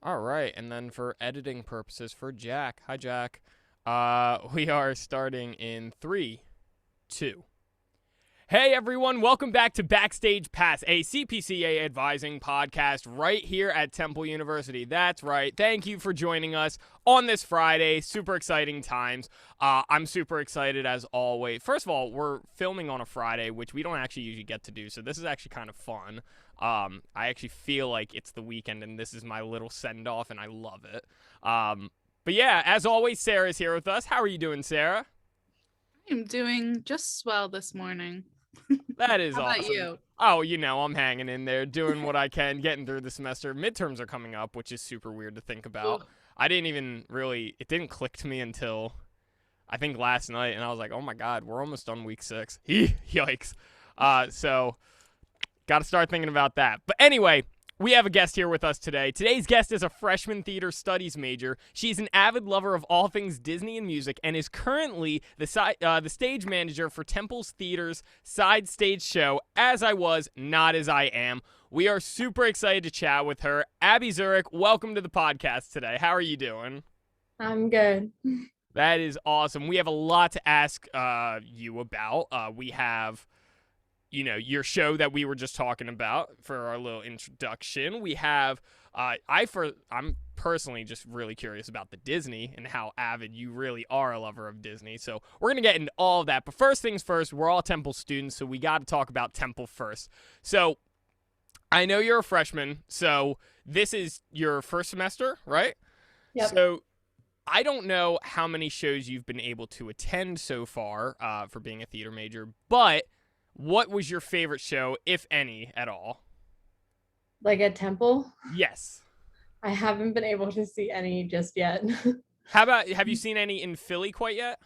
All right, and then for editing purposes for Jack. Hi, Jack. We are starting in three, two. Hey everyone, welcome back to Backstage Pass, a CPCA advising podcast right here at Temple University. That's right. Thank you for joining us on this Friday. Super exciting times. I'm super excited as always. First of all, we're filming on a Friday, which we don't actually usually get to do, so this is actually kind of fun. I actually feel like it's the weekend and this is my little send-off and I love it. But yeah, as always, Sarah's here with us. How are you doing, Sarah? I'm doing just swell this morning. That is How about awesome. you? Oh, I'm hanging in there, doing what I can, getting through the semester. Midterms are coming up, which is super weird to think about. Ooh. I didn't even really, it didn't click to me until I think last night, and I was like, oh my God, we're almost done week 6. Yikes. So, got to start thinking about that. But anyway, we have a guest here with us today. Today's guest is a freshman theater studies major. She's an avid lover of all things Disney and music and is currently the stage manager for Temple's Theater's side stage show, As I Was, Not As I Am. We are super excited to chat with her. Abby Zurick, welcome to the podcast today. How are you doing? I'm good. That is awesome. We have a lot to ask you about. We have your show that we were just talking about for our little introduction. We have, I'm personally just really curious about the Disney and how avid you really are a lover of Disney. So we're going to get into all of that. But first things first, we're all Temple students, so we got to talk about Temple first. So I know you're a freshman, so this is your first semester, right? Yep. So I don't know how many shows you've been able to attend so far for being a theater major, but what was your favorite show, if any, at all? Like at Temple, Yes. I haven't been able to see any just yet. Have you seen any in Philly quite yet?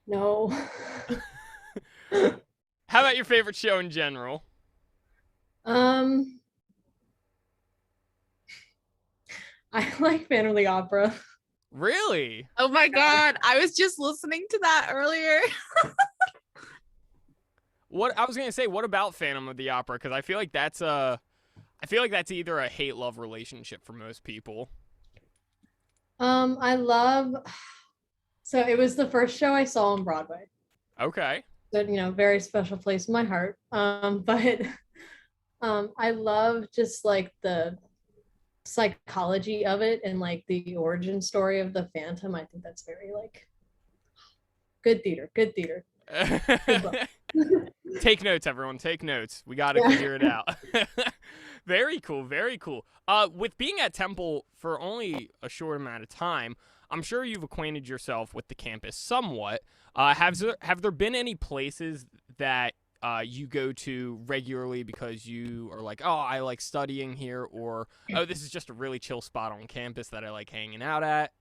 No. How about your favorite show in general? I like Phantom of the Opera. Really? Oh my God. I was just listening to that earlier. What I was gonna say, what about Phantom of the Opera? Because I feel like that's either a hate-love relationship for most people. I love, so it was the first show I saw on Broadway. Okay. So, very special place in my heart. But I love just like the psychology of it and like the origin story of the Phantom. I think that's very like good theater. Good book. Take notes, everyone. Take notes. We got to figure it out. Very cool. Very cool. With being at Temple for only a short amount of time, I'm sure you've acquainted yourself with the campus somewhat. Have there been any places that you go to regularly because you are like, oh, I like studying here, or oh, this is just a really chill spot on campus that I like hanging out at?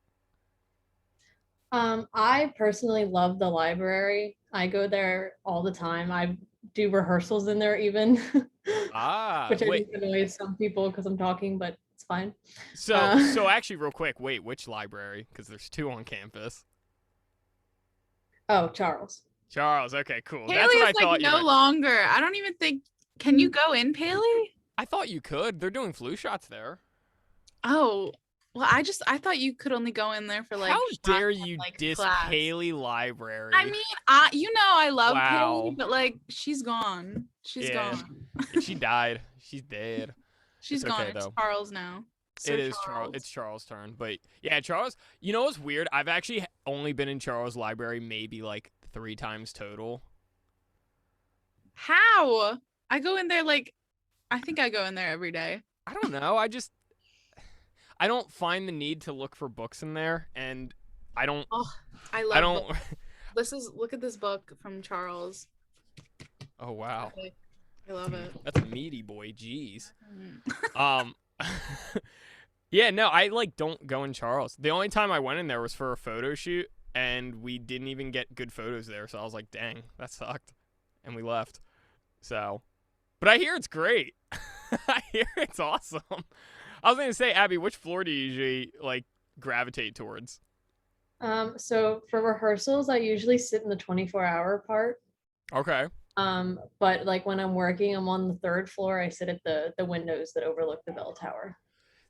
I personally love the library. I go there all the time. I do rehearsals in there even, which I Wait. think annoys some people because I'm talking, but it's fine. So actually, real quick, wait, which library? Because there's two on campus. Oh, Charles. Charles. Okay, cool. Paley That's what I is thought like you no meant. longer. I don't even think. Can you go in Paley? I thought you could. They're doing flu shots there. Oh, well, I thought you could only go in there for like. How dare shots and, you like, diss class. Paley Library? I mean, I love Wow. Paley, but like she's gone. She's Yeah. gone. She died. She's dead. She's It's gone. okay, It's though. Charles now. It is Charles. It's Charles' turn. But yeah, Charles. You know what's weird? I've actually only been in Charles' library maybe like 3 times total. How? I go in there like, I think I go in there every day. I don't know. I don't find the need to look for books in there, and I don't. Oh, I love. I don't. Look at this book from Charles. Oh wow. I love it. That's a meaty boy. Jeez. Yeah, no, I like don't go in Charles. The only time I went in there was for a photo shoot, and we didn't even get good photos there. So I was like, dang, that sucked, and we left. So, but I hear it's great. I hear it's awesome. I was gonna say, Abby, which floor do you usually like gravitate towards? So for rehearsals, I usually sit in the 24-hour part. Okay. But like when I'm working, I'm on the 3rd floor. I sit at the windows that overlook the bell tower.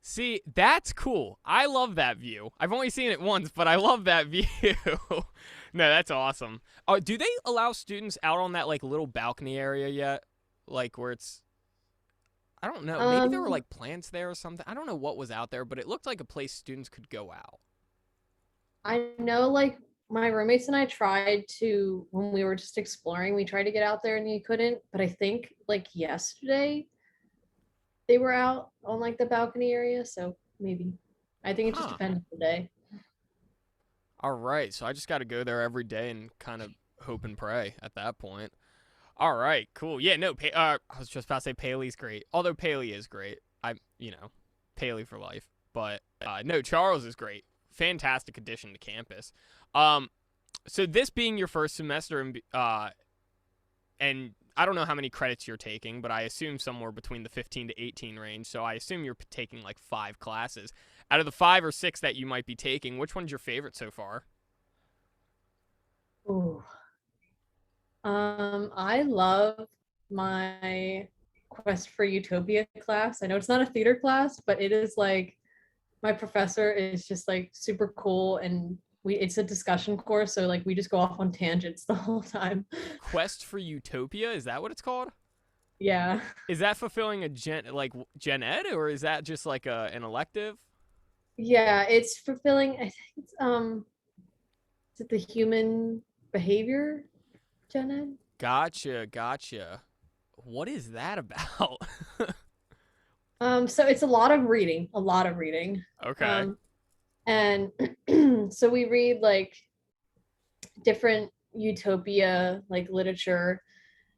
See, that's cool. I love that view. I've only seen it once, but I love that view. No, that's awesome. Do they allow students out on that like little balcony area yet? Like where it's, I don't know. Maybe there were like plants there or something. I don't know what was out there, but it looked like a place students could go out. I know, like, my roommates and I tried to, when we were just exploring, we tried to get out there and you couldn't. But I think like yesterday they were out on like the balcony area. So maybe. I think it just Huh. depends on the day. All right, so I just got to go there every day and kind of hope and pray at that point. All right, cool. Yeah, no, I was just about to say Paley's great. Although Paley is great. Paley for life. But no, Charles is great. Fantastic addition to campus. So this being your first semester and I don't know how many credits you're taking, but I assume somewhere between the 15 to 18 range. So I assume you're taking like 5 classes. Out of the 5 or 6 that you might be taking, which one's your favorite so far? Ooh. I love my Quest for Utopia class. I know it's not a theater class, but it is like my professor is just like super cool, and it's a discussion course, so like we just go off on tangents the whole time. Quest for Utopia, is that what it's called? Yeah. Is that fulfilling a gen ed, or is that just like an elective? Yeah, it's fulfilling. I think it's is it the human behavior gen ed? Gotcha. What is that about? So it's a lot of reading, Okay. And so we read like different utopia like literature,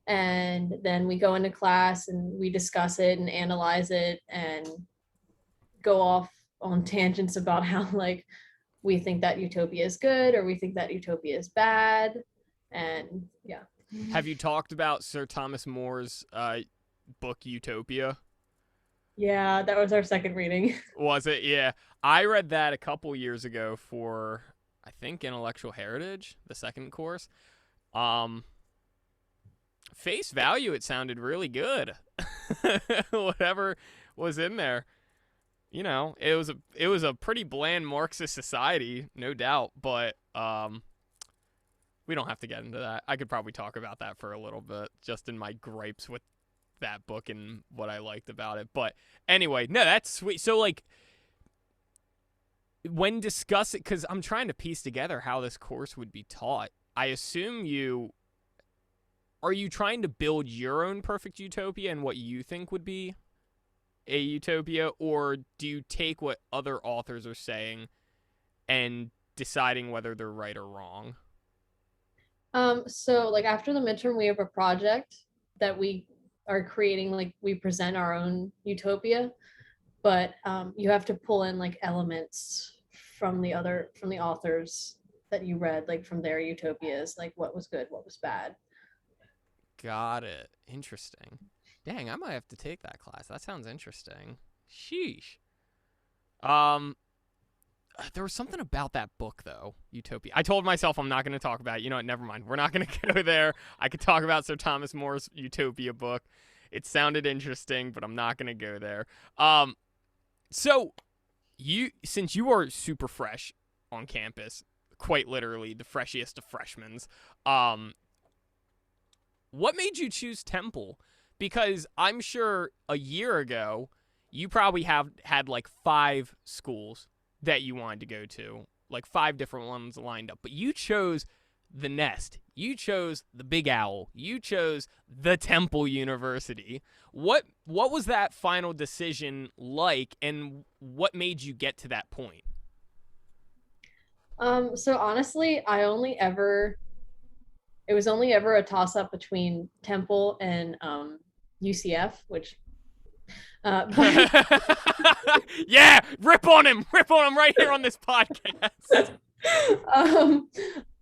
and then we go into class and we discuss it and analyze it and go off on tangents about how like we think that utopia is good or we think that utopia is bad. And yeah. Have you talked about Sir Thomas More's book Utopia? Yeah, that was our second reading. Was it? Yeah. I read that a couple years ago for, I think, Intellectual Heritage, the second course. Um, Face value, it sounded really good. Whatever was in there. It was a pretty bland Marxist society, no doubt, but we don't have to get into that. I could probably talk about that for a little bit, just in my gripes with that book and what I liked about it. But anyway, no, that's sweet. So like when discussing, because I'm trying to piece together how this course would be taught. I assume are you trying to build your own perfect utopia and what you think would be a utopia, or do you take what other authors are saying and deciding whether they're right or wrong? So like after the midterm we have a project that we are creating, like we present our own utopia, but you have to pull in like elements from the authors that you read, like from their utopias, like what was good, what was bad. Got it. Interesting. Dang, I might have to take that class. That sounds interesting. Sheesh. There was something about that book though, Utopia. I told myself I'm not going to talk about it. You know what? Never mind. We're not going to go there. I could talk about Sir Thomas More's Utopia book. It sounded interesting, but I'm not going to go there. So since you are super fresh on campus, quite literally the freshest of freshmen, what made you choose Temple? Because I'm sure a year ago you probably had like 5 schools that you wanted to go to, like 5 different ones lined up, but you chose the Nest, you chose the Big Owl, you chose the Temple University. What was that final decision like, and what made you get to that point? So honestly, it was only ever a toss up between Temple and UCF, which but Yeah, rip on him right here on this podcast. um,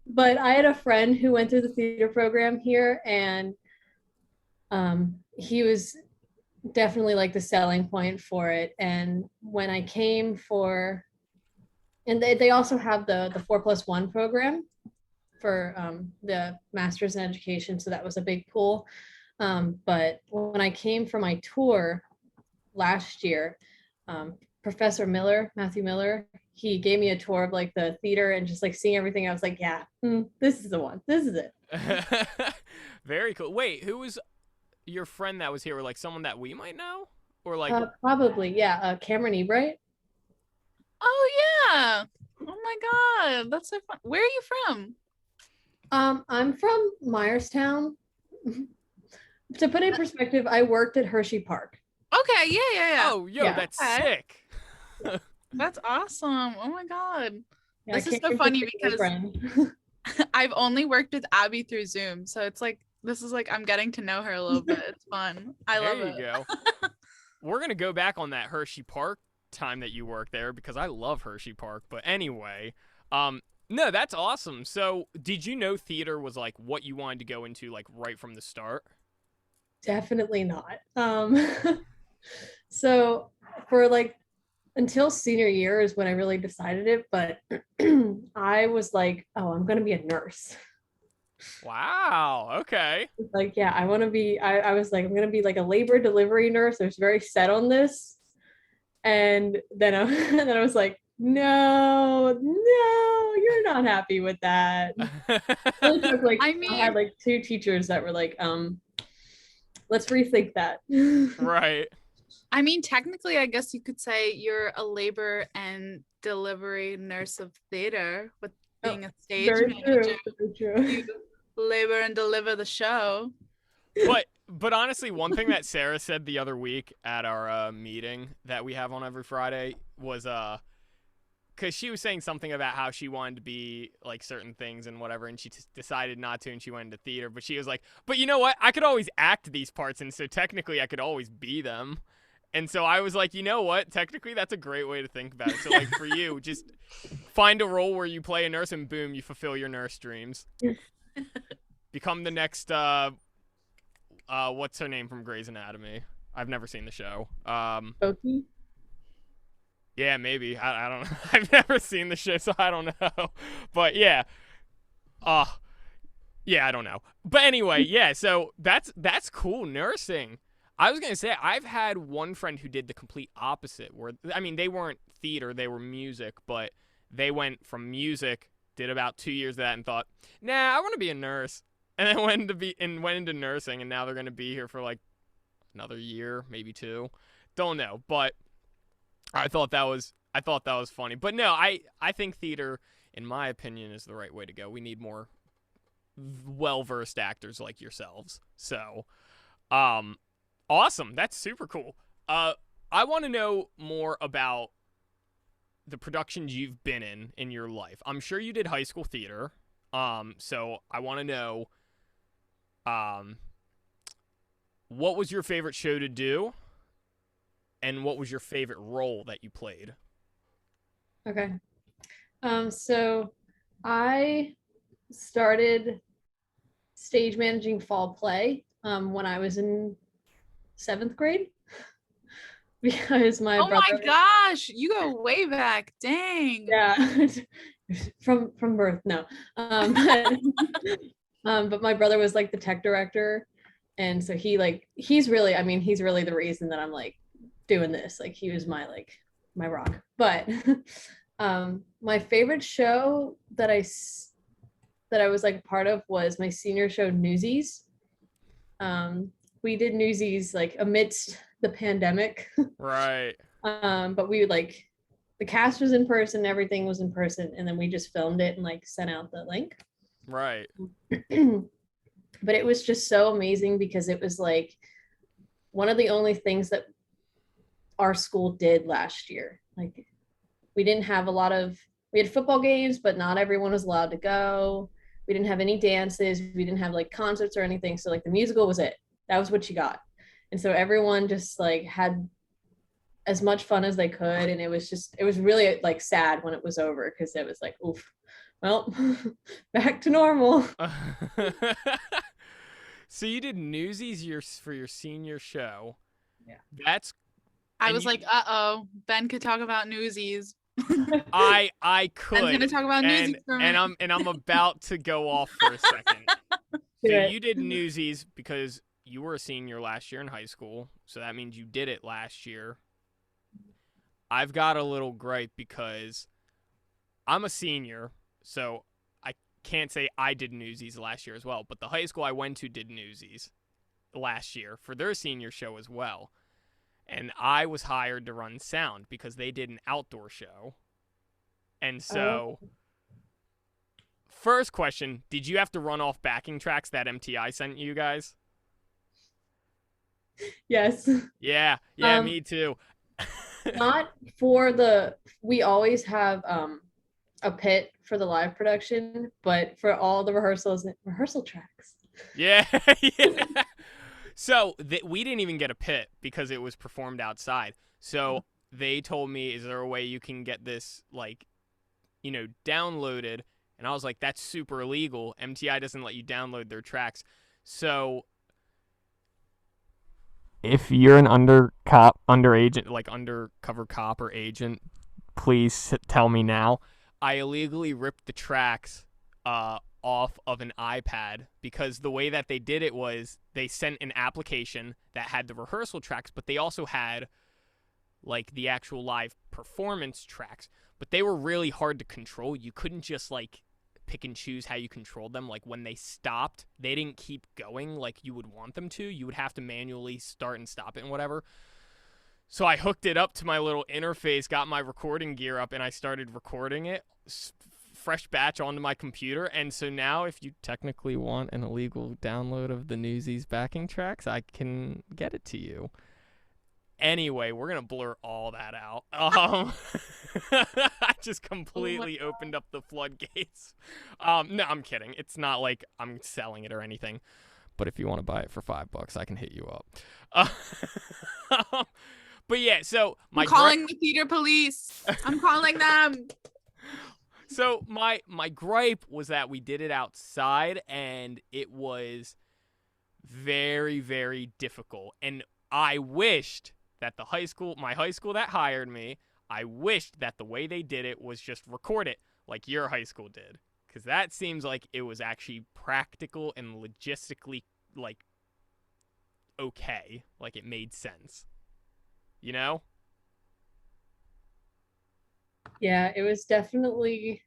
but I had a friend who went through the theater program here, and he was definitely like the selling point for it. And when I came for, and they also have the 4+1 program for the master's in education, so that was a big pool. But when I came for my tour last year, Professor Miller, Matthew Miller, he gave me a tour of like the theater and just like seeing everything. I was like, yeah, this is the one. This is it. Very cool. Wait, who was your friend that was here? Or like someone that we might know? Or like Probably, yeah. Cameron Ebright. Oh yeah. Oh my God. That's so fun. Where are you from? I'm from Myerstown. To put in perspective, I worked at Hershey Park. Okay, yeah. Oh, yo, Yeah. that's Okay. sick. That's awesome. Oh my God. Yeah, This is so Cameron's a funny great because friend. I've only worked with Abby through Zoom. So it's like, this is like, I'm getting to know her a little bit. It's fun. I love There it. you go. We're going to go back on that Hershey Park time that you worked there because I love Hershey Park. But anyway, no, that's awesome. So did you know theater was like what you wanted to go into like right from the start? Definitely not. So for like until senior year is when I really decided it, but I was like, oh, I'm gonna be a nurse. Wow. Okay. Like, yeah, I want to be. I was like, I'm gonna be like a labor delivery nurse. I was very set on this, and then and then I was like, no, you're not happy with that. Really took, like, I I mean, had like two teachers that were like, let's rethink that. Right. I mean, technically, I guess you could say you're a labor and delivery nurse of theater with being a stage Very manager. true. Very You true. labor and deliver the show. But honestly, one thing that Sarah said the other week at our meeting that we have on every Friday was because she was saying something about how she wanted to be like certain things and whatever, and she decided not to, and she went into theater. But she was like, but you know what? I could always act these parts, and so technically I could always be them. And so I was like, you know what? Technically, that's a great way to think about it. So like for you, just find a role where you play a nurse, and boom, you fulfill your nurse dreams. Become the next what's her name from Grey's Anatomy? I've never seen the show. Okay. Yeah, maybe. I don't know. I've never seen the show, so I don't know. But yeah. Yeah, I don't know. But anyway, yeah, so that's cool. Nursing. I was gonna say I've had one friend who did the complete opposite. Where I mean, they weren't theater, they were music, but they went from music, did about 2 years of that, and thought, nah, I want to be a nurse, and then went into nursing, and now they're gonna be here for like another year, maybe two. Don't know, but I thought that was funny. But no, I think theater, in my opinion, is the right way to go. We need more well-versed actors like yourselves. So, awesome. That's super cool. I want to know more about the productions you've been in your life. I'm sure you did high school theater. So I want to know, what was your favorite show to do, and what was your favorite role that you played? Okay. So I started stage managing fall play when I was in 7th grade because my Oh brother. my gosh, you go way back. Dang. Yeah. from birth, no. But my brother was like the tech director, and so he's really the reason that I'm like doing this. Like he was my rock. But my favorite show that I was like part of was my senior show, Newsies. We did Newsies like amidst the pandemic. Right. But we would like, the cast was in person, everything was in person, and then we just filmed it and like sent out the link. Right. But it was just so amazing because it was like one of the only things that our school did last year. Like we didn't have we had football games, but not everyone was allowed to go. We didn't have any dances. We didn't have like concerts or anything. So like the musical was it. That was what you got. And so everyone just like had as much fun as they could. And it was really like sad when it was over because it was like, oof, well, back to normal. So you did Newsies for your senior show. Yeah. I was like, uh-oh, Ben could talk about Newsies. I could. Ben's gonna talk about Newsies for me. and I'm about to go off for a second. So you did Newsies because you were a senior last year in high school, so that means you did it last year. I've got a little gripe because I'm a senior, so I can't say I did Newsies last year as well, but the high school I went to did Newsies last year for their senior show as well. And I was hired to run sound because they did an outdoor show. And so, first question, did you have to run off backing tracks that MTI sent you guys? Yes. Yeah, me too. Not for we always have a pit for the live production, but for all the rehearsal tracks. Yeah. So we didn't even get a pit because it was performed outside. So they told me, is there a way you can get this, like, you know, downloaded? And I was like, that's super illegal. MTI doesn't let you download their tracks. So if you're an undercover cop or agent, please tell me now. I illegally ripped the tracks off of an iPad because the way that they did it was they sent an application that had the rehearsal tracks, but they also had like the actual live performance tracks, but they were really hard to control. You couldn't just like pick and choose how you controlled them. Like when they stopped, they didn't keep going like you would want them to. You would have to manually start and stop it and whatever. So I hooked it up to my little interface, got my recording gear up, and I started recording it, fresh batch onto my computer. And so now if you technically want an illegal download of the Newsies backing tracks, I can get it to you. Anyway, we're going to blur all that out. I just completely opened up the floodgates. No, I'm kidding. It's not like I'm selling it or anything. But if you want to buy it for $5, I can hit you up. But yeah, so I'm calling the theater police. I'm calling them. So my gripe was that we did it outside and it was very, very difficult. And I wished that my high school that hired me, I wished that the way they did it was just record it like your high school did. Because that seems like it was actually practical and logistically, like, okay. Like, it made sense. You know? Yeah, it was definitely...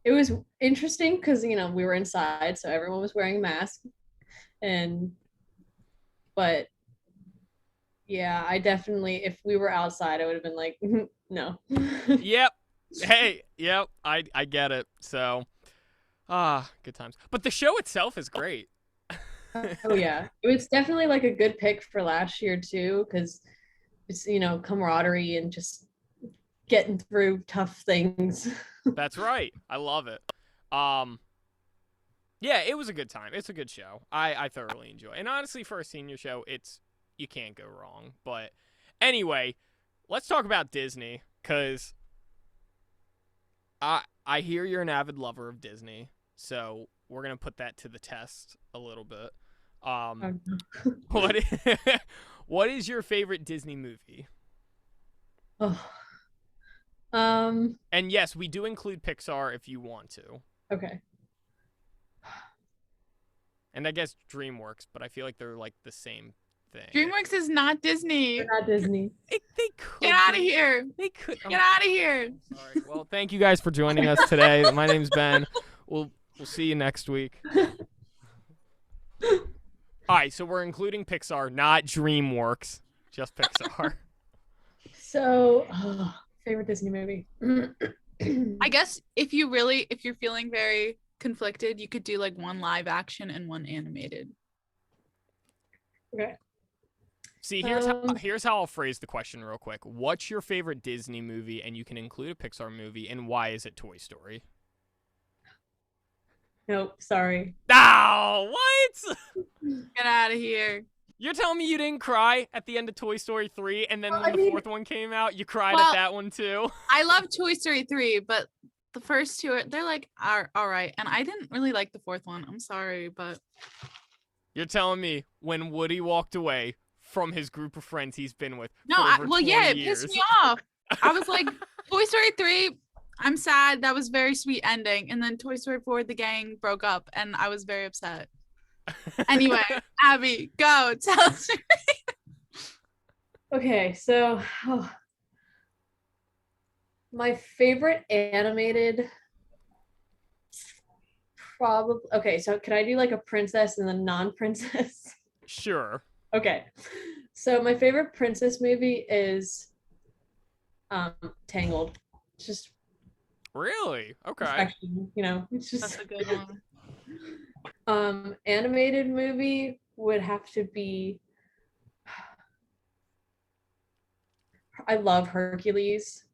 It was interesting because, you know, we were inside, so everyone was wearing masks. But yeah, I definitely, if we were outside, I would have been like, no. Yep. Hey, yep. I get it. So, good times. But the show itself is great. Oh yeah, it was definitely like a good pick for last year too, because it's, you know, camaraderie and just getting through tough things. That's right. I love it. Yeah, it was a good time. It's a good show. I thoroughly enjoy it. And honestly, for a senior show, you can't go wrong. But anyway, let's talk about Disney, because I hear you're an avid lover of Disney, so we're going to put that to the test a little bit. What is your favorite Disney movie? Oh. And yes, we do include Pixar if you want to. Okay. And I guess DreamWorks, but I feel like they're like the same thing. DreamWorks is not Disney. They're not Disney. They could. Get out of here. They could. Get out of here. Sorry. Well, thank you guys for joining us today. My name's Ben. We'll see you next week. All right, so we're including Pixar, not DreamWorks, just Pixar. So, favorite Disney movie. I guess if you're feeling very conflicted, you could do like one live action and one animated. Okay. See, here's how I'll phrase the question real quick. What's your favorite Disney movie? And you can include a Pixar movie, and why is it Toy Story? Nope, sorry. Oh, what? Get out of here. You're telling me you didn't cry at the end of Toy Story 3, and then when the fourth one came out, you cried at that one too? I love Toy Story 3, but the first two, they're like, are all right. And I didn't really like the fourth one. I'm sorry, but... You're telling me when Woody walked away from his group of friends he's been with it years. pissed me off. I was like, Toy Story 3, I'm sad. That was a very sweet ending. And then Toy Story 4, the gang broke up, and I was very upset. Anyway, Abby, go. Tell us. Okay, so my favorite animated probably okay, so can I do like a princess and then non-princess? Sure. Okay. So my favorite princess movie is Tangled. It's just Really? Okay. perfection, you know. It's That's just a good one. animated movie would have to be I love Hercules.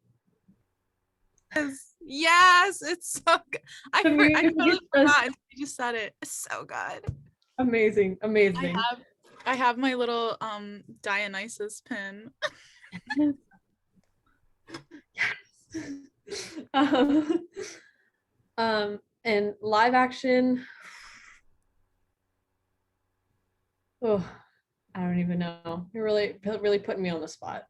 Yes, it's so good. I The music totally is forgot. You just said it. It's so good. amazing, amazing. I have my little Dionysus pin. um, and live action. Oh, I don't even know. You're really putting me on the spot.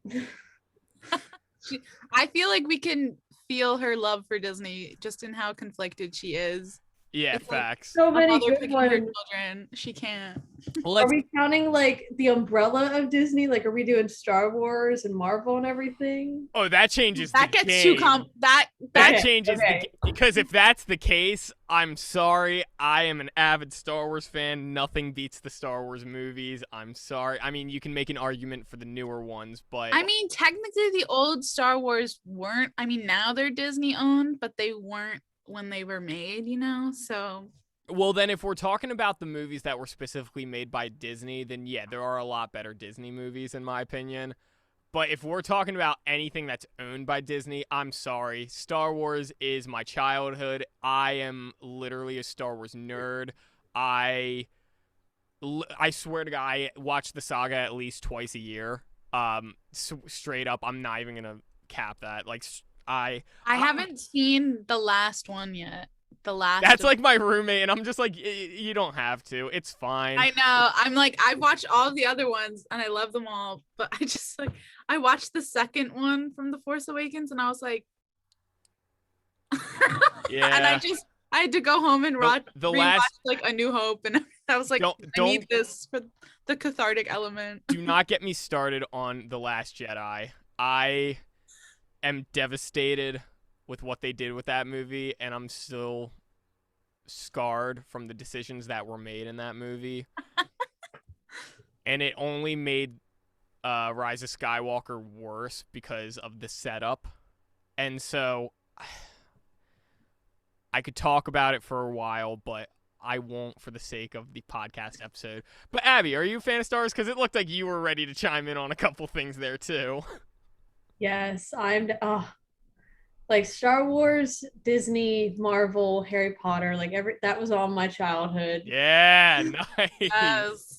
I feel like we can feel her love for Disney just in how conflicted she is. Yeah, It's like facts. So a many mother good picking her ones. children. She can't. Well, Are let's we counting like the umbrella of Disney? Like, are we doing Star Wars and Marvel and everything? Oh, that changes That the gets game. too that Okay, changes okay. because if that's the case, I'm sorry. I am an avid Star Wars fan. Nothing beats the Star Wars movies. I'm sorry. I mean, you can make an argument for the newer ones, but I mean, technically the old Star Wars weren't. I mean, now they're Disney owned, but they weren't when they were made, you know? So well, then if we're talking about the movies that were specifically made by Disney, then yeah, there are a lot better Disney movies in my opinion. But if we're talking about anything that's owned by Disney, I'm sorry. Star Wars is my childhood. I am literally a Star Wars nerd. I swear to God, I watch the saga at least twice a year. Straight up, I'm not even gonna cap that. Like, I haven't seen the last one yet. The last. That's like my roommate, and I'm just like, you don't have to. It's fine. I know. I'm like, I've watched all the other ones and I love them all, but I just like, I watched the second one from The Force Awakens and I was like, Yeah. and I had to go home and rewatch like A New Hope, and I was like, I need this for the cathartic element. Do not get me started on The Last Jedi. I am devastated with what they did with that movie, and I'm still scarred from the decisions that were made in that movie. And it only made Rise of Skywalker worse because of the setup. And so I could talk about it for a while, but I won't for the sake of the podcast episode. But Abby, are you a fan of Star Wars? Because it looked like you were ready to chime in on a couple things there too. Yes, I'm like Star Wars, Disney, Marvel, Harry Potter, like that was all my childhood. Yeah, nice. Yes.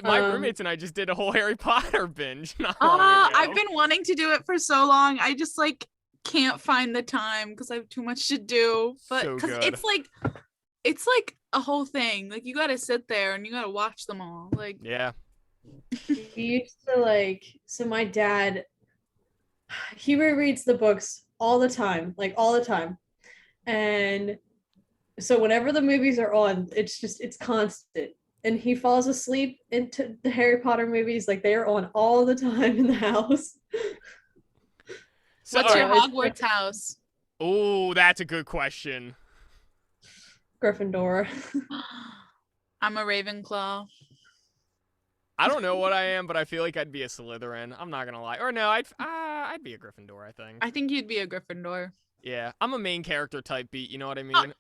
My roommates and I just did a whole Harry Potter binge. I've been wanting to do it for so long. I just like can't find the time because I have too much to do. But because it's like a whole thing. Like you gotta sit there and you gotta watch them all. Like yeah. We used to so my dad, he rereads the books all the time, and so whenever the movies are on, it's constant, and he falls asleep into the Harry Potter movies, like they are on all the time in the house. So, what's your Hogwarts house? Oh, that's a good question. Gryffindor. I'm a Ravenclaw. I don't know what I am, but I feel like I'd be a Slytherin. I'm not gonna lie. Or no, I'd be a Gryffindor, I think. I think you'd be a Gryffindor. Yeah, I'm a main character type beat, you know what I mean?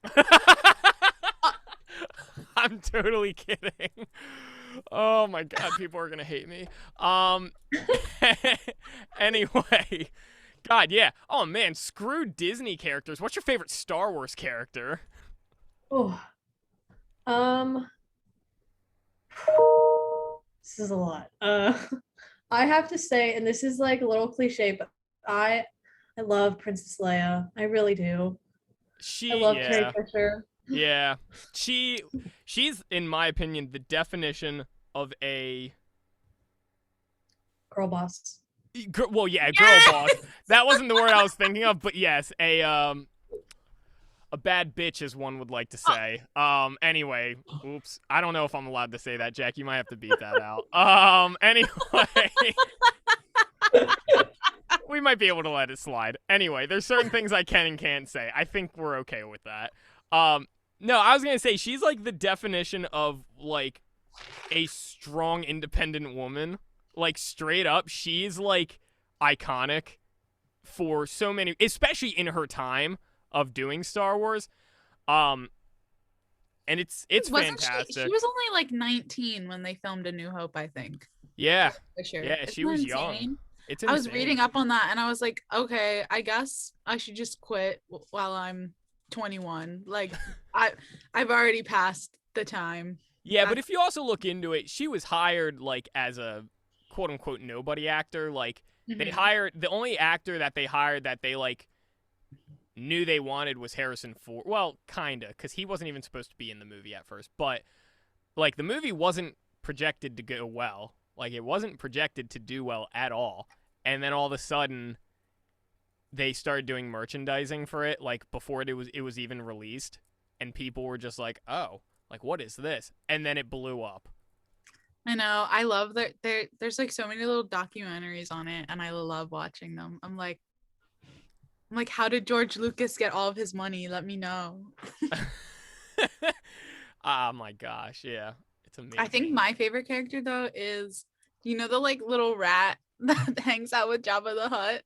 I'm totally kidding. Oh my god, people are gonna hate me. Anyway. God, yeah. Oh man, screw Disney characters. What's your favorite Star Wars character? Oh. This is a lot. I have to say, and this is like a little cliche, but I love Princess Leia. I really do. I love Carrie Fisher. Yeah. She's in my opinion the definition of a girl boss. Well, yeah, girl boss. That wasn't the word I was thinking of, but yes, a bad bitch, as one would like to say. Anyway, oops. I don't know if I'm allowed to say that, Jack. You might have to beat that out. Anyway. We might be able to let it slide. Anyway, there's certain things I can and can't say. I think we're okay with that. No, I was going to say, she's like the definition of like a strong, independent woman. Like, straight up, she's like iconic for so many, especially in her time of doing Star Wars. And it's fantastic. She was only like 19 when they filmed A New Hope, I think. Yeah. For sure. Yeah, she was young. It's insane. I was reading up on that and I was like, okay, I guess I should just quit while I'm 21. Like, I've already passed the time. Yeah, but if you also look into it, she was hired like as a quote unquote nobody actor. Like, they hired, the only actor that they hired that they like knew they wanted was Harrison Ford. Well, kinda, because he wasn't even supposed to be in the movie at first. But like, the movie wasn't projected to go well. Like, it wasn't projected to do well at all. And then all of a sudden, they started doing merchandising for it, like, before it was even released. And people were just like, oh, like, what is this? And then it blew up. I know. I love that there's like so many little documentaries on it, and I love watching them. I'm like, how did George Lucas get all of his money? Let me know. Oh my gosh, yeah. It's amazing. I think my favorite character though is, you know, the like little rat that hangs out with Jabba the Hutt.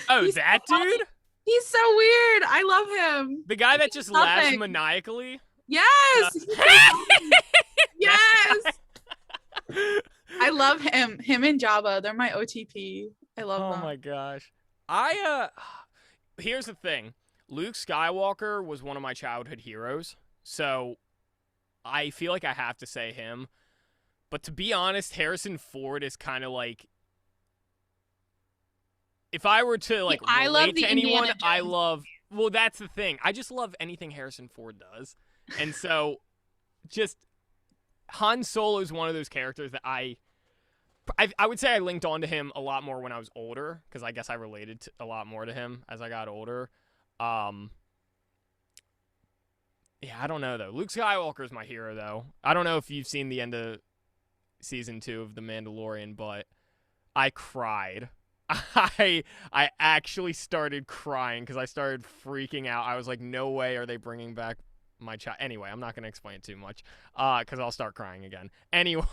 Oh, that dude? He's so weird. I love him. The guy that just laughs maniacally? Yes. Yes. I love him. Him and Jabba. They're my OTP. I love them. Oh my gosh. Here's the thing. Luke Skywalker was one of my childhood heroes. So I feel like I have to say him. But to be honest, Harrison Ford is kind of like, if I were to like relate to anyone, well, that's the thing. I just love anything Harrison Ford does. And so just Han Solo is one of those characters that I would say I linked on to him a lot more when I was older, because I guess I related a lot more to him as I got older. Yeah, I don't know, though. Luke Skywalker is my hero, though. I don't know if you've seen the end of Season 2 of The Mandalorian, but I cried. I actually started crying because I started freaking out. I was like, no way are they bringing back my child. Anyway, I'm not going to explain it too much because I'll start crying again. Anyway,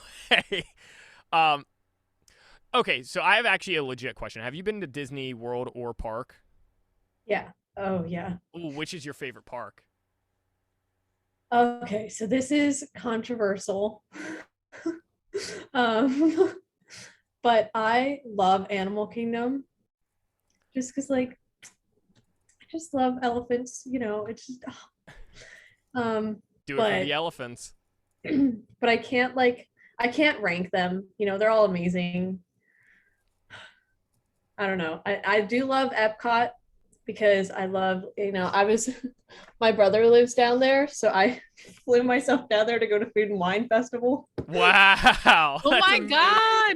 okay, so I have actually a legit question. Have you been to Disney World or park? Yeah. Oh, yeah. Ooh, which is your favorite park? Okay, so this is controversial. But I love Animal Kingdom just because, like, I just love elephants, you know. It's just do it for the elephants. But I can't rank them, you know. They're all amazing. I don't know. I do love Epcot because I love, you know, my brother lives down there, so I flew myself down there to go to Food and Wine Festival. Wow. Oh my God.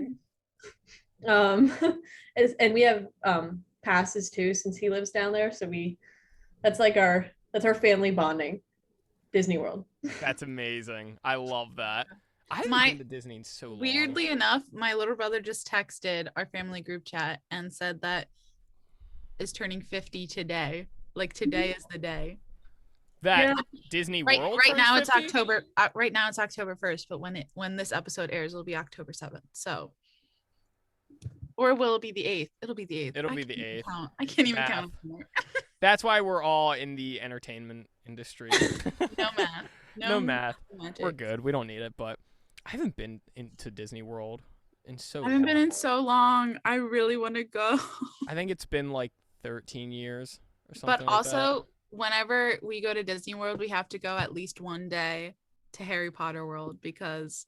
And we have passes too, since he lives down there, so that's our family bonding. Disney World. That's amazing. I love that. I haven't been to Disney in so long. Weirdly enough, my little brother just texted our family group chat and said that is turning 50 today. Like, today is the day. That Disney World. Right now 50? It's October. Right now it's October 1st, but when this episode airs, it'll be October 7th. So, or will it be the 8th? It'll be the 8th. It'll be the 8th. I can't even count anymore. That's why we're all in the entertainment industry. No math. No math. We're good. We don't need it. But I haven't been into Disney World in so long. I haven't been in so long. I really want to go. I think it's been like 13 years or something. But also, whenever we go to Disney World, we have to go at least one day to Harry Potter World because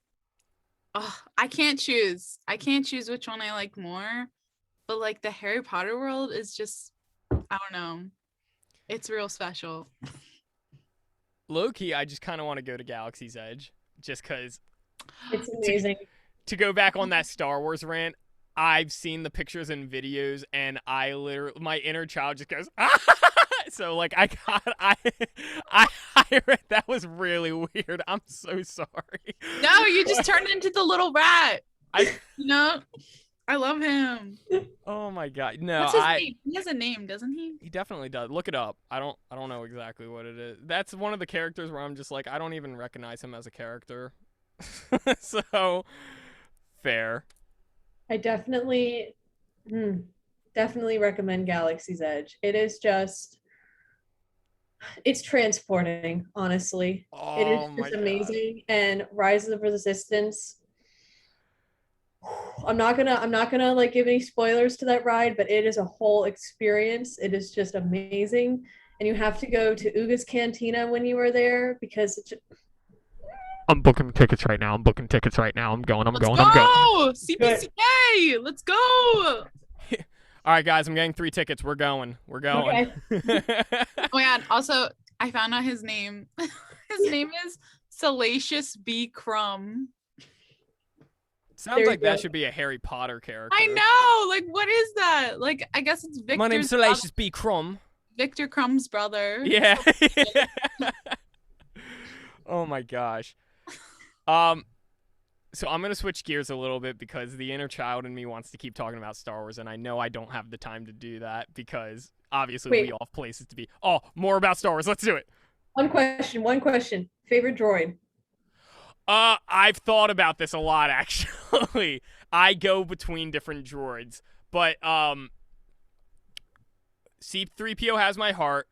I can't choose. I can't choose which one I like more. But like the Harry Potter World is just, I don't know. It's real special. Low-key, I just kind of want to go to Galaxy's Edge just because it's amazing. To go back on that Star Wars rant, I've seen the pictures and videos, and my inner child just goes, ah! So like I read that was really weird. I'm so sorry. No, you just turned into the little rat. I love him. Oh my god. No, what's his name? He has a name, doesn't he? He definitely does. Look it up. I don't know exactly what it is. That's one of the characters where I'm just like, I don't even recognize him as a character. So fair. I definitely recommend Galaxy's Edge. It is just, it's transporting, honestly. It is just amazing. And Rise of the Resistance, I'm not gonna like give any spoilers to that ride, but it is a whole experience. It is just amazing. And you have to go to Uga's Cantina when you are there because it's I'm booking tickets right now. I'm going. I'm going. CPCK! Let's go! All right, guys, I'm getting 3 tickets. We're going. Okay. Oh my god, also, I found out his name. His name is Salacious B. Crumb. Sounds like that should be a Harry Potter character. I know! Like, what is that? Like, I guess it's Victor's My name's Salacious B. Crumb. Victor Crumb's brother. Yeah. Oh my gosh. So I'm gonna switch gears a little bit because the inner child in me wants to keep talking about Star Wars, and I know I don't have the time to do that because obviously we all have places to be. Oh, more about Star Wars. Let's do it. One question. Favorite droid? I've thought about this a lot actually. I go between different droids, but C-3PO has my heart.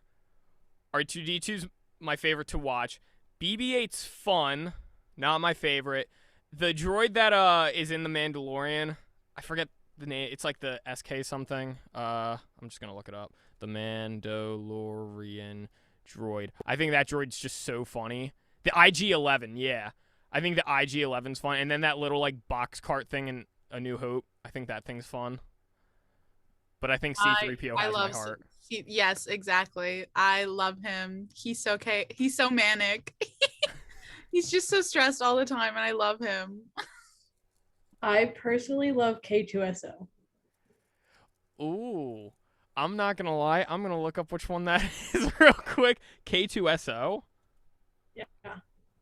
R2-D2's my favorite to watch. BB-8's fun, not my favorite. The droid that is in The Mandalorian, I forget the name. It's like the SK something. I'm just gonna look it up. The Mandalorian droid. I think that droid's just so funny. The IG-11, yeah. I think the IG-11's fun, and then that little like box cart thing in A New Hope. I think that thing's fun. But I think C-3PO has my heart. Yes, exactly. I love him. He's so manic. He's just so stressed all the time, and I love him. I personally love K2SO. Ooh. I'm not going to lie. I'm going to look up which one that is real quick. K2SO? Yeah.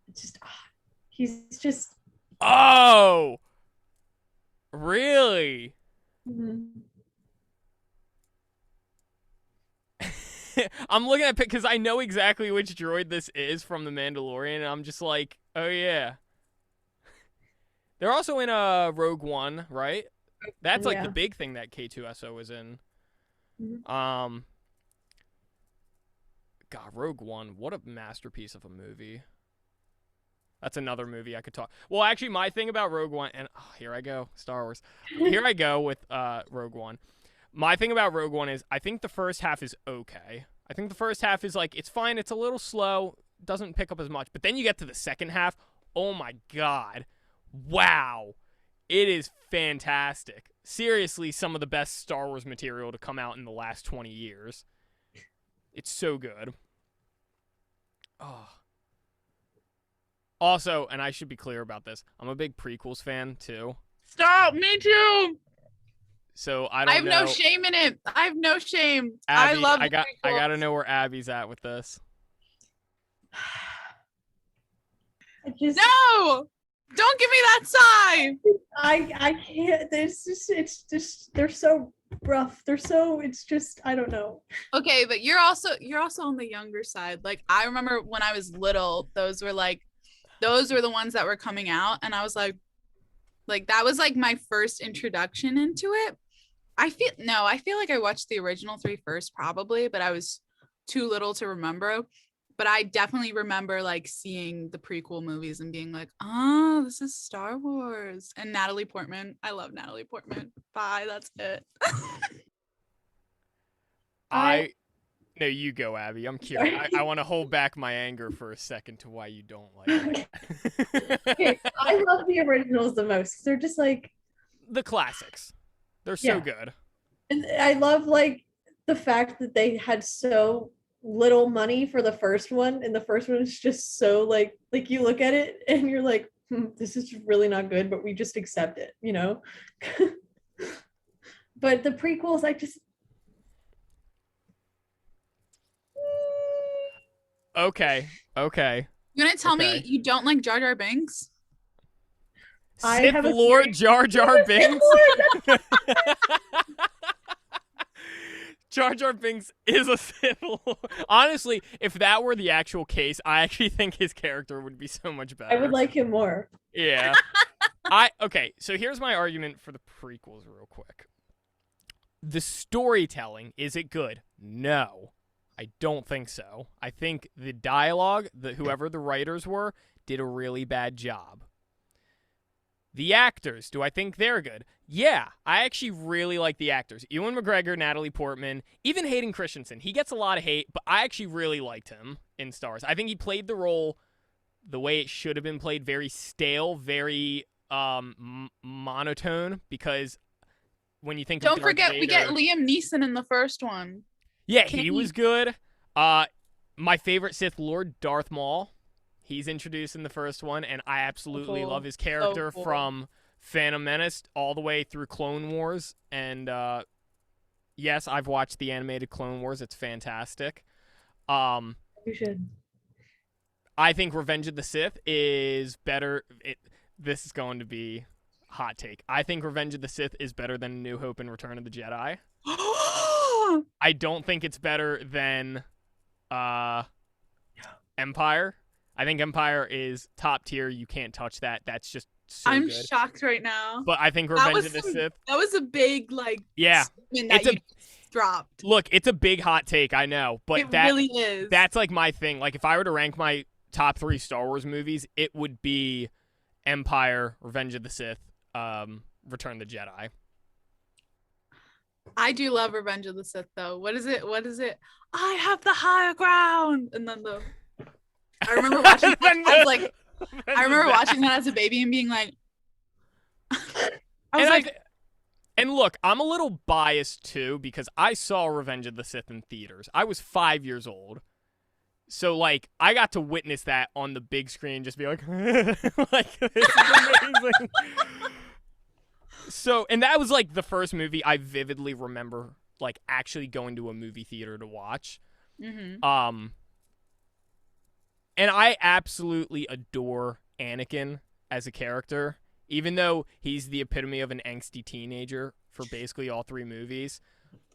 It's just, he's just... Oh! Really? Mm-hmm. I'm looking at because I know exactly which droid this is from The Mandalorian, and I'm just like, oh yeah. They're also in Rogue One, right? That's like the big thing that K2SO was in. Mm-hmm. God, Rogue One, what a masterpiece of a movie. That's another movie I could talk. Well, actually, my thing about Rogue One, and here I go, Star Wars. Here I go with Rogue One. My thing about Rogue One is I think the first half is okay. I think the first half is like, it's fine. It's a little slow. Doesn't pick up as much. But then you get to the second half. Oh my God. Wow. It is fantastic. Seriously, some of the best Star Wars material to come out in the last 20 years. It's so good. Oh. Also, and I should be clear about this, I'm a big Prequels fan too. Stop! Me too! So I have no shame in it. I have no shame. Abby, I love I gotta know where Abby's at with this. No! Don't give me that sigh! I can't. It's just they're so rough. It's just, I don't know. Okay, but you're also on the younger side. Like, I remember when I was little, those were the ones that were coming out, and I was like that was like my first introduction into it. I feel like I watched the original 3 first probably, but I was too little to remember. But I definitely remember like seeing the prequel movies and being like, oh, this is Star Wars. And Natalie Portman. I love Natalie Portman. Bye. That's it. No, you go, Abby. I'm curious. I want to hold back my anger for a second to why you don't like it. Okay, I love the originals the most. They're just like the classics. They're so good. And I love like the fact that they had so little money for the first one, and the first one is just so like you look at it and you're like, this is really not good, but we just accept it, you know. But the prequels, Okay. You gonna tell me you don't like Jar Jar Binks? Sith Lord Jar Jar Binks. Jar Jar Binks is a Sith Lord. Honestly, if that were the actual case, I actually think his character would be so much better. I would like him more. Yeah. Okay, so here's my argument for the prequels real quick. The storytelling, is it good? No. I don't think so. I think the dialogue, whoever the writers were, did a really bad job. The actors, do I think they're good? Yeah, I actually really like the actors. Ewan McGregor, Natalie Portman, even Hayden Christensen. He gets a lot of hate, but I actually really liked him in Star Wars. I think he played the role the way it should have been played, very stale, very monotone, because when you think Don't of Darth forget, Vader, we get Liam Neeson in the first one. Yeah, he was good. My favorite Sith Lord, Darth Maul. He's introduced in the first one, and I absolutely love his character from Phantom Menace all the way through Clone Wars. And yes, I've watched the animated Clone Wars. It's fantastic. You should. I think Revenge of the Sith is better. This is going to be a hot take. I think Revenge of the Sith is better than New Hope and Return of the Jedi. I don't think it's better than Empire. I think Empire is top tier. You can't touch that. That's just so I'm good. shocked right now. But I think Revenge of the Sith. That was a big dropped. Look, it's a big hot take, I know, but it really is. That's like my thing. Like if I were to rank my top 3 Star Wars movies, it would be Empire, Revenge of the Sith, Return of the Jedi. I do love Revenge of the Sith though. What is it? I have the higher ground. And then I remember watching I remember watching that as a baby and being like And look, I'm a little biased too because I saw Revenge of the Sith in theaters. I was 5 years old. So, like, I got to witness that on the big screen, just be like, like, this is amazing. So, and that was, like, the first movie I vividly remember, like, actually going to a movie theater to watch. Mm-hmm. And I absolutely adore Anakin as a character, even though he's the epitome of an angsty teenager for basically all 3 movies.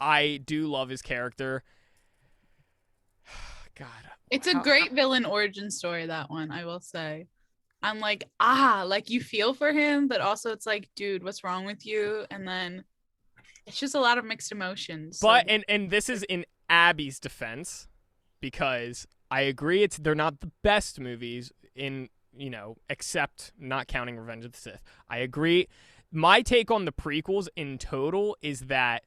I do love his character. God. It's a great villain origin story, that one, I will say. I'm like, like you feel for him, but also it's like, dude, what's wrong with you? And then it's just a lot of mixed emotions. But and this is in Abby's defense, because I agree they're not the best movies in, except not counting Revenge of the Sith. I agree. My take on the prequels in total is that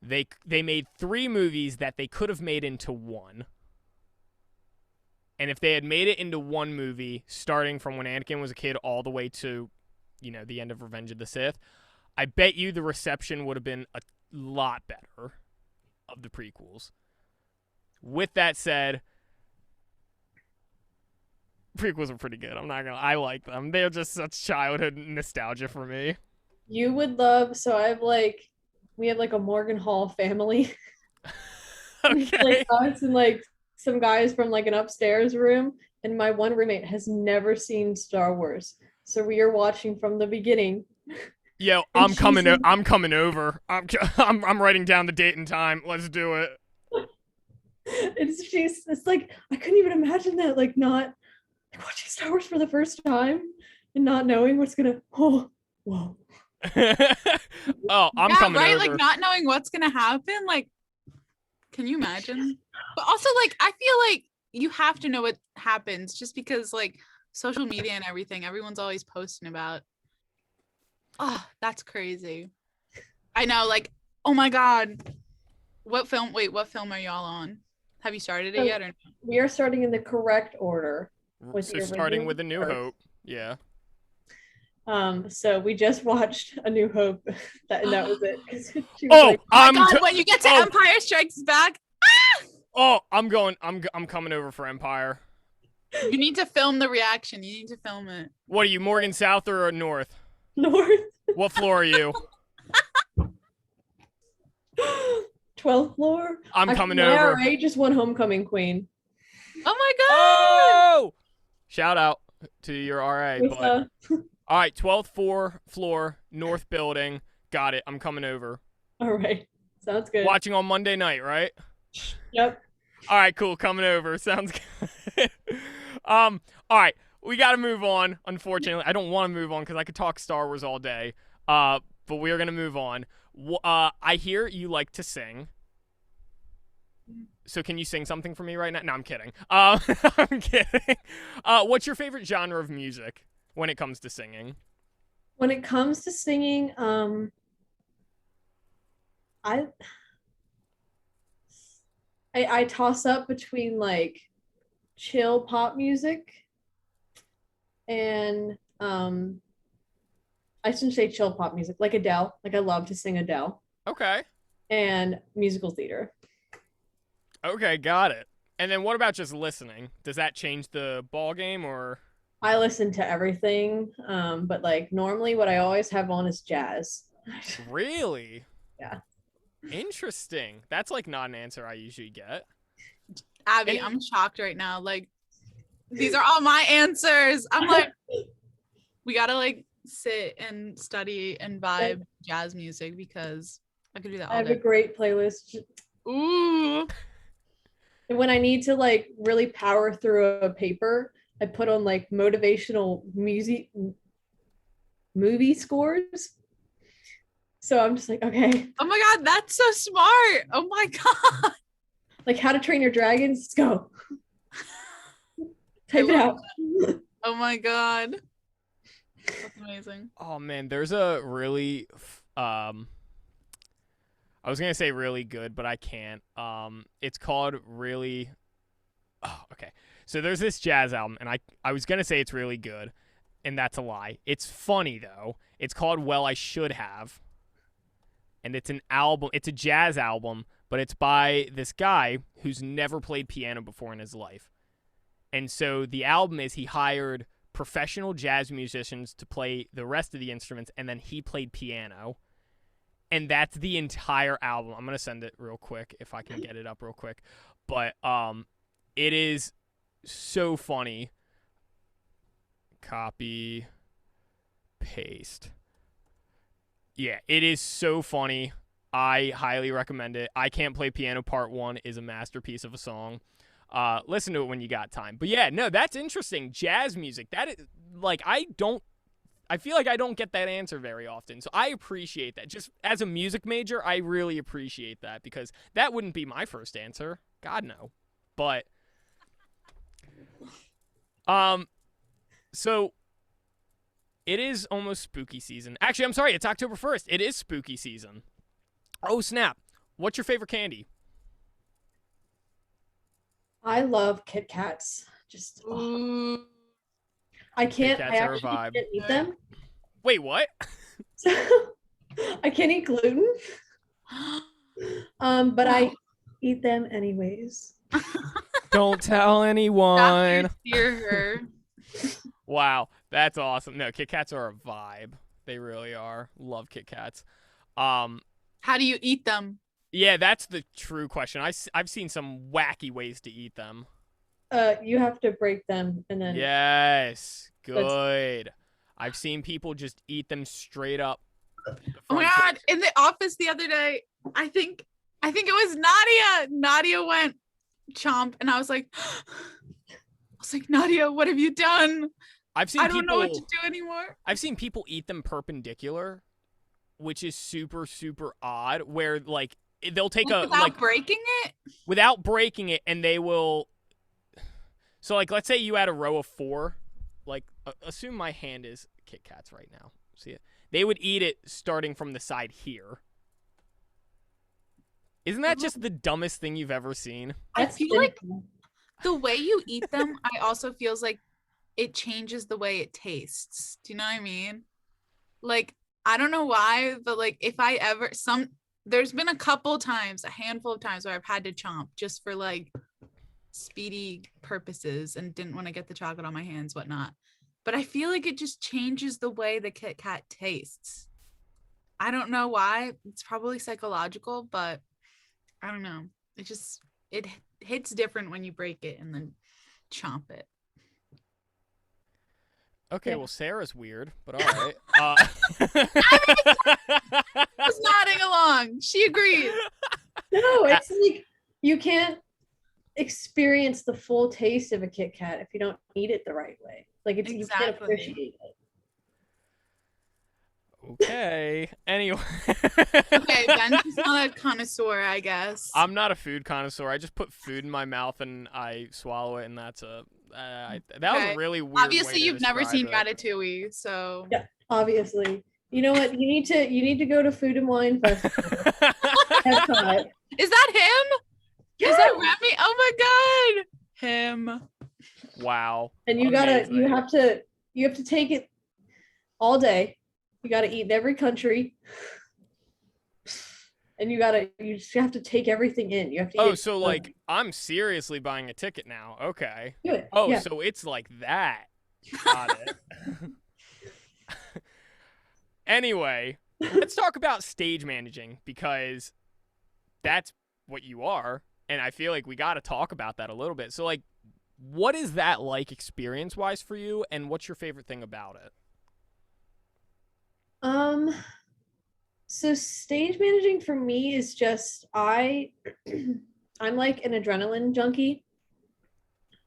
they made 3 movies that they could have made into 1. And if they had made it into 1 movie, starting from when Anakin was a kid all the way to, the end of Revenge of the Sith, I bet you the reception would have been a lot better of the prequels. With that said, prequels are pretty good. I like them. They're just such childhood nostalgia for me. You would love, we have like a Morgan Hall family. Okay. Us and some guys from an upstairs room, and my one roommate has never seen Star Wars, so we are watching from the beginning. Yo, I'm coming over. I'm writing down the date and time. Let's do it. It's like I couldn't even imagine that, not watching Star Wars for the first time and not knowing what's gonna. Oh, whoa. I'm coming over. Like not knowing what's gonna happen. Like, can you imagine? But also, I feel like you have to know what happens just because, social media and everything, everyone's always posting about. Oh, that's crazy. I know, oh my God. What film are y'all on? Have you started it yet or no? We are starting in the correct order. So starting with A New Hope. Yeah. So we just watched A New Hope, and that was it. When you get to Empire Strikes Back. I'm coming over for Empire. You need to film the reaction. You need to film it. What are you, Morgan South or North? North. What floor are you? 12th floor. I'm coming over. I just won Homecoming Queen. Oh my god! Oh! Shout out to your RA. But all right, 12th floor, North Building. Got it. I'm coming over. All right. Sounds good. Watching on Monday night, right? Yep. All right, cool. Coming over. Sounds good. All right. We got to move on. Unfortunately, I don't want to move on because I could talk Star Wars all day. But we are going to move on. I hear you like to sing. So can you sing something for me right now? No, I'm kidding. I'm kidding. What's your favorite genre of music when it comes to singing? When it comes to singing, I toss up between like chill pop music and I shouldn't say chill pop music, like Adele. Like I love to sing Adele. Okay. And musical theater. Okay, got it. And then what about just listening? Does that change the ball game or? I listen to everything, but like normally what I always have on is jazz. Really? Yeah. Interesting. That's like not an answer I usually get. Abby, I'm shocked right now. Like, these are all my answers. I'm like, we gotta like sit and study and vibe jazz music because I could do that all day. I have a great playlist. Ooh. And when I need to like really power through a paper, I put on like motivational music movie scores. So I'm just like, okay. Oh my god, that's so smart. Oh my god. Like How to Train Your Dragons. Let's go. Type it out. Oh my god. That's amazing. Oh man, there's a really I was gonna say really good, but I can't. It's called really. Oh, okay. So there's this jazz album, and I was gonna say it's really good, and that's a lie. It's funny though. It's called Well I Should Have, and it's an album. It's a jazz album, but it's by this guy who's never played piano before in his life, and so the album is he hired professional jazz musicians to play the rest of the instruments, and then he played piano. And that's the entire album. I'm going to send it real quick if I can get it up real quick. But it is so funny. Copy, paste. Yeah, it is so funny. I highly recommend it. I Can't Play Piano Part 1 is a masterpiece of a song. Listen to it when you got time. But yeah, no, that's interesting. Jazz music. That is, like, I feel like I don't get that answer very often. So I appreciate that. Just as a music major, I really appreciate that because that wouldn't be my first answer. God, no. But, so it is almost spooky season. Actually, I'm sorry. It's October 1st. It is spooky season. Oh, snap. What's your favorite candy? I love Kit Kats. Just, I can't. I actually can't eat them. Wait, what? I can't eat gluten. But I eat them anyways. Don't tell anyone. Hear her. Wow, that's awesome. No, Kit Kats are a vibe. They really are. Love Kit Kats. How do you eat them? Yeah, that's the true question. I've seen some wacky ways to eat them. You have to break them and then. Yes, good. I've seen people just eat them straight up. Oh my god! In the office the other day, I think it was Nadia. Nadia went chomp, and I was like, Nadia, what have you done? I don't know what to do anymore. I've seen people eat them perpendicular, which is super, super odd. Where like they'll take without breaking it. Without breaking it, and they will. So like, let's say you had a row of 4. Like, assume my hand is Kit Kats right now. See it? They would eat it starting from the side here. Isn't that just the dumbest thing you've ever seen? I feel like the way you eat them, I also feels like it changes the way it tastes. Do you know what I mean? Like, I don't know why, but like if I ever there's been a handful of times where I've had to chomp just for like speedy purposes and didn't want to get the chocolate on my hands, whatnot. But I feel like it just changes the way the Kit Kat tastes. I don't know why. It's probably psychological, but I don't know. It hits different when you break it and then chomp it. Okay, Yeah. well, Sarah's weird, but all right. I was nodding along. She agreed. No, it's like you can't experience the full taste of a Kit Kat if you don't eat it the right way. Like you can't Exactly. appreciate it. Okay. Anyway. Okay, Ben's just not a connoisseur, I guess. I'm not a food connoisseur. I just put food in my mouth and I swallow it, and that's a. That was a really weird. Obviously, way to you've never seen describe it. Ratatouille, so Yeah, obviously. You know what? You need to go to Food and Wine Festival. Epcot. Is that him? Yeah. Is that Remy? Oh my god, him. Wow. And you Amazing. have to take it all day. You gotta eat in every country. And you just have to take everything in. You have to eat. Oh, so like I'm seriously buying a ticket now. Okay. Do it. Oh, Yeah. so it's like that. Got it. Anyway, let's talk about stage managing, because that's what you are, and I feel like we got to talk about that a little bit. So like, what is that like experience-wise for you, and what's your favorite thing about it? So stage managing for me is just I'm like an adrenaline junkie.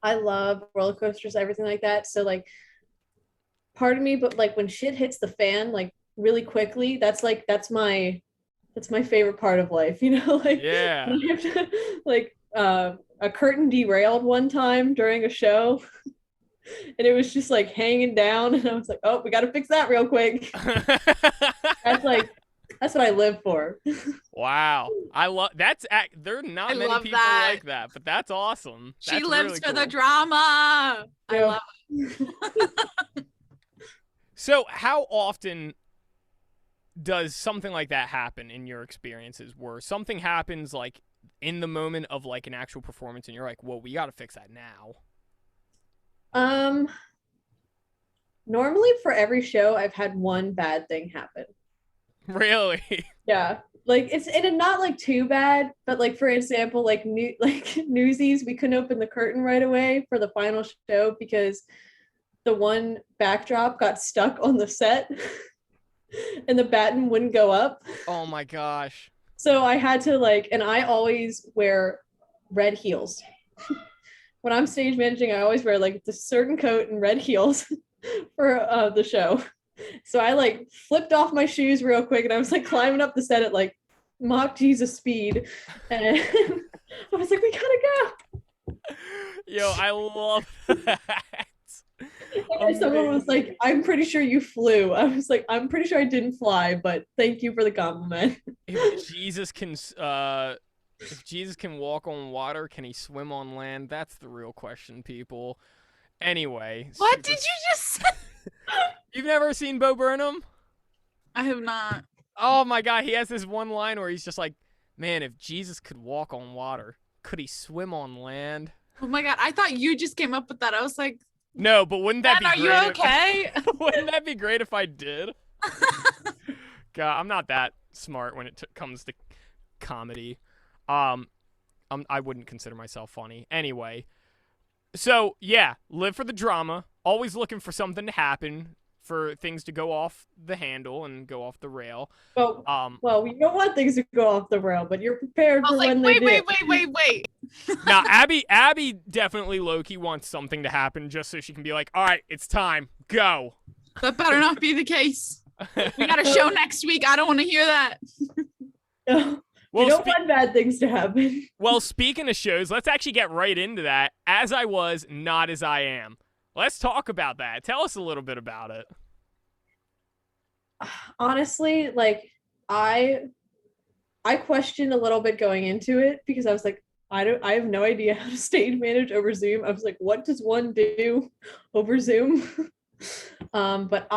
I love roller coasters, everything like that. So like part of me, but like when shit hits the fan like really quickly, that's my favorite part of life, you know? Like Yeah. I have to, like a curtain derailed one time during a show. And it was just like hanging down, and I was like, "Oh, we got to fix that real quick." That's what I live for. Wow, I love that's. There are not many people like that, but that's awesome. She That's lives really for cool. the drama. I love it. So, how often does something like that happen in your experiences, where something happens like in the moment of like an actual performance, and you're like, "Well, we got to fix that now"? Normally for every show, I've had one bad thing happen. Really? Yeah, like it's not like too bad, but like for example, like Newsies, we couldn't open the curtain right away for the final show because the one backdrop got stuck on the set, and the batten wouldn't go up. Oh my gosh. So I had to and I always wear red heels. When I'm stage managing, I always wear like the certain coat and red heels for the show. So I like flipped off my shoes real quick, and I was like climbing up the set at like Mach Jesus speed, and I was like, "We gotta go." Yo, I love that. And someone was like, "I'm pretty sure you flew." I was like, "I'm pretty sure I didn't fly, but thank you for the compliment." If Jesus can walk on water, can he swim on land? That's the real question, people. Anyway. What did you just say? You've never seen Bo Burnham? I have not. Oh my god, he has this one line where he's just like, "Man, if Jesus could walk on water, could he swim on land?" Oh my god, I thought you just came up with that. I was like, no, but wouldn't that be are great? you okay? Wouldn't that be great if I did? God, I'm not that smart when it comes to comedy. I wouldn't consider myself funny. Anyway, so yeah, live for the drama. Always looking for something to happen, for things to go off the handle and go off the rail. Well, you don't want things to go off the rail, but you're prepared for when they do. Wait. Now, Abby definitely low-key wants something to happen just so she can be like, "All right, it's time, go." That better not be the case. We got a show next week. I don't want to hear that. No. Well, you don't want bad things to happen. Well, speaking of shows, let's actually get right into that. As I Was, Not As I Am. Let's talk about that. Tell us a little bit about it. Honestly, like I questioned a little bit going into it because I was like, I have no idea how to stage manage over Zoom. I was like, what does one do over Zoom? But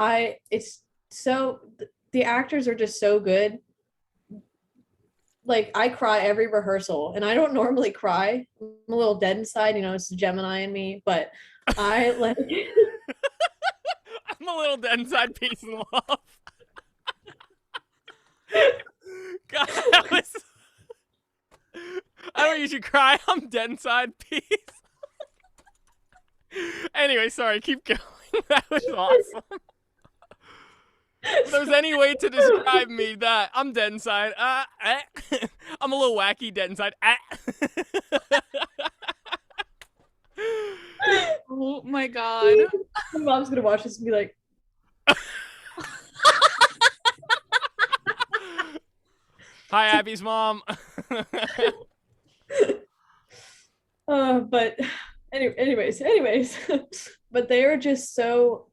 the actors are just so good. Like I cry every rehearsal, and I don't normally cry. I'm a little dead inside, it's the Gemini in me, but I like I'm a little dead inside, peace and love. God, I don't usually cry. I'm dead inside, peace. Anyway, sorry, keep going. That was awesome. If there's any way to describe me, that I'm dead inside. I'm a little wacky, dead inside. Oh my god. My mom's gonna watch this and be like, hi, Abby's mom. But anyways, but they are just so,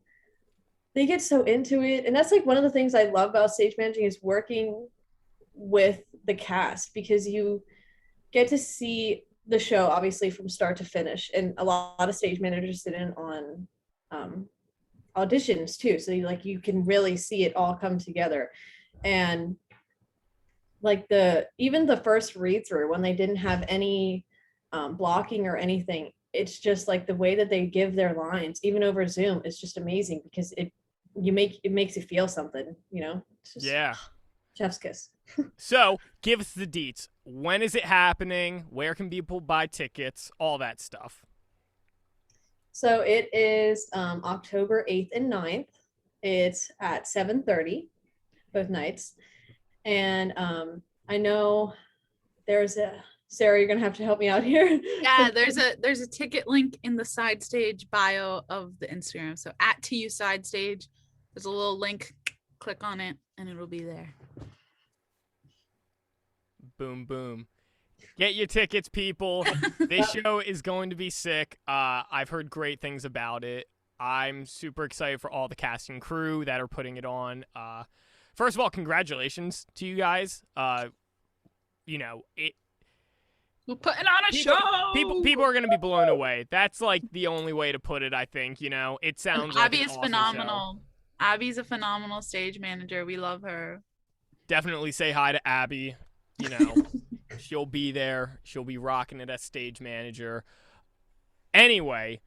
they get so into it. And that's like one of the things I love about stage managing is working with the cast, because you get to see the show obviously from start to finish. And a lot of stage managers sit in on auditions too. So you can really see it all come together. And like even the first read through, when they didn't have any blocking or anything, it's just like the way that they give their lines, even over Zoom, is just amazing, because it makes you feel something, It's just chef's kiss. So give us the deets. When is it happening? Where can people buy tickets? All that stuff. So it is October 8th and 9th. It's at 7:30 both nights. And I know there's Sarah, you're gonna have to help me out here. Yeah, there's a ticket link in the side stage bio of the Instagram. So at TU side stage, there's a little link. Click on it and it'll be there. Boom, boom. Get your tickets, people. This show is going to be sick. I've heard great things about it. I'm super excited for all the cast and crew that are putting it on. First of all, congratulations to you guys. We're putting on a show. People are going to be blown away. That's like the only way to put it, I think. It sounds like Abby is awesome phenomenal. Show. Abby's a phenomenal stage manager. We love her. Definitely say hi to Abby. She'll be there. She'll be rocking it as stage manager. Anyway,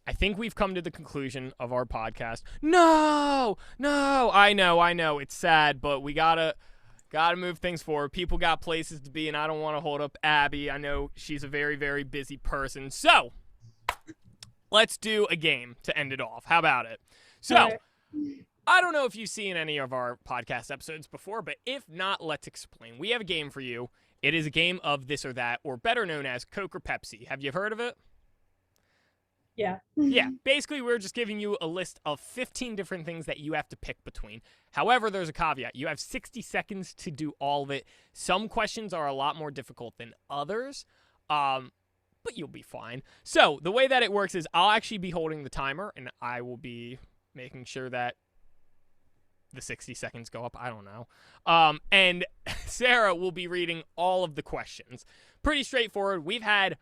I think we've come to the conclusion of our podcast. No, I know. It's sad, but we gotta move things forward. People got places to be, and I don't want to hold up Abby. I know she's a very, very busy person. So let's do a game to end it off. How about it? So I don't know if you've seen any of our podcast episodes before, but if not, let's explain. We have a game for you. It is a game of this or that, or better known as Coke or Pepsi. Have you heard of it? Yeah. Yeah. Basically, we're just giving you a list of 15 different things that you have to pick between. However, there's a caveat. You have 60 seconds to do all of it. Some questions are a lot more difficult than others, but you'll be fine. So the way that it works is I'll actually be holding the timer, and I will be making sure that the 60 seconds go up. I don't know. And Sarah will be reading all of the questions. Pretty straightforward. We've had,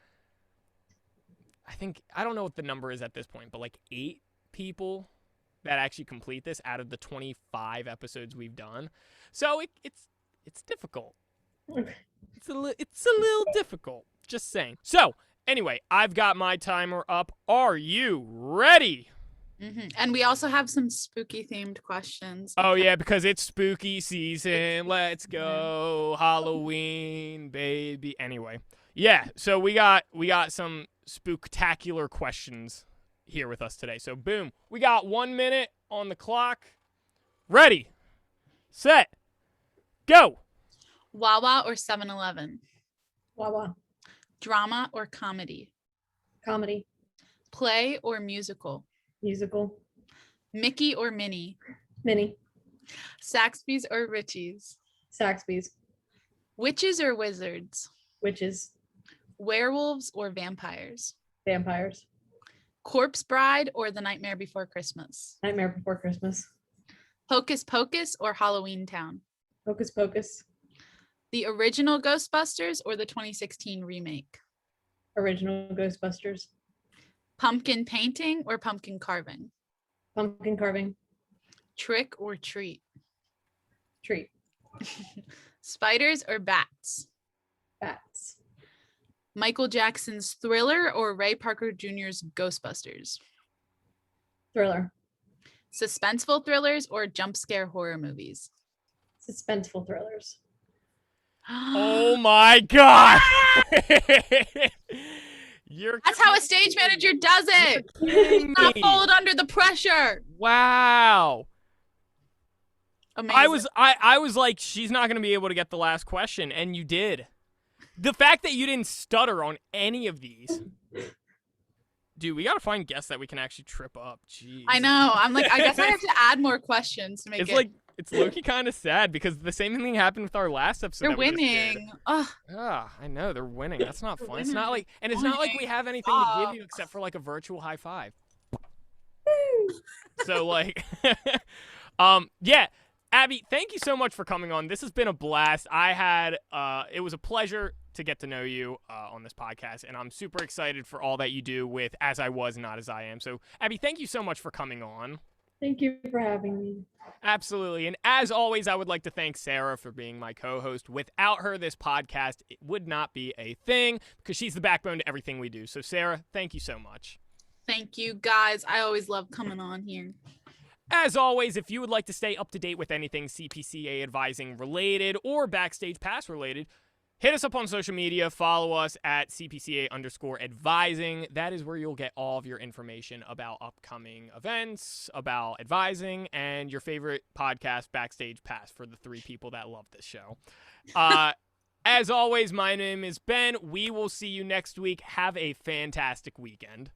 I don't know what the number is at this point, but like 8 people that actually complete this out of the 25 episodes we've done. So it's difficult. It's a little difficult. Just saying. So anyway, I've got my timer up. Are you ready? Mm-hmm. And we also have some spooky themed questions. Oh yeah, because it's spooky season. Let's go. Halloween, baby. Anyway. Yeah, so we got some spooktacular questions here with us today. So boom. We got 1 minute on the clock. Ready. Set. Go. Wawa or 7-Eleven? Wawa. Drama or comedy? Comedy. Play or musical? Musical. Mickey or Minnie? Minnie. Saxby's or Richie's? Saxby's. Witches or wizards? Witches. Werewolves or vampires? Vampires. Corpse Bride or The Nightmare Before Christmas? Nightmare Before Christmas. Hocus Pocus or Halloween Town? Hocus Pocus. The original Ghostbusters or the 2016 remake? Original Ghostbusters. Pumpkin painting or pumpkin carving? Pumpkin carving. Trick or treat? Treat. Spiders or bats? Bats. Michael Jackson's Thriller or Ray Parker Jr.'s Ghostbusters? Thriller. Suspenseful thrillers or jump scare horror movies? Suspenseful thrillers. Oh my God. That's how a stage manager does it. Not fold under the pressure. Wow. Amazing. I was like, she's not going to be able to get the last question, and you did. The fact that you didn't stutter on any of these. Dude, we got to find guests that we can actually trip up. Jeez. I know. I'm like, I guess I have to add more questions to make it's like, it's low-key kind of sad because the same thing happened with our last episode. They're winning. Ugh. I know. They're winning. That's not fun. It's not like, and it's Winning. not like we have anything to give you except for like a virtual high five. So like, yeah. Abby, thank you so much for coming on. This has been a blast. It was a pleasure to get to know you on this podcast, and I'm super excited for all that you do with As I Was, Not As I Am. So, Abby, thank you so much for coming on. Thank you for having me. Absolutely. And as always, I would like to thank Sarah for being my co-host. Without her, this podcast it would not be a thing because she's the backbone to everything we do. So, Sarah, thank you so much. Thank you, guys. I always love coming on here. As always, if you would like to stay up to date with anything CPCA advising related or Backstage Pass related, hit us up on social media. Follow us at CPCA_advising. That is where you'll get all of your information about upcoming events, about advising, and your favorite podcast, Backstage Pass, for the 3 people that love this show. As always, my name is Ben. We will see you next week. Have a fantastic weekend.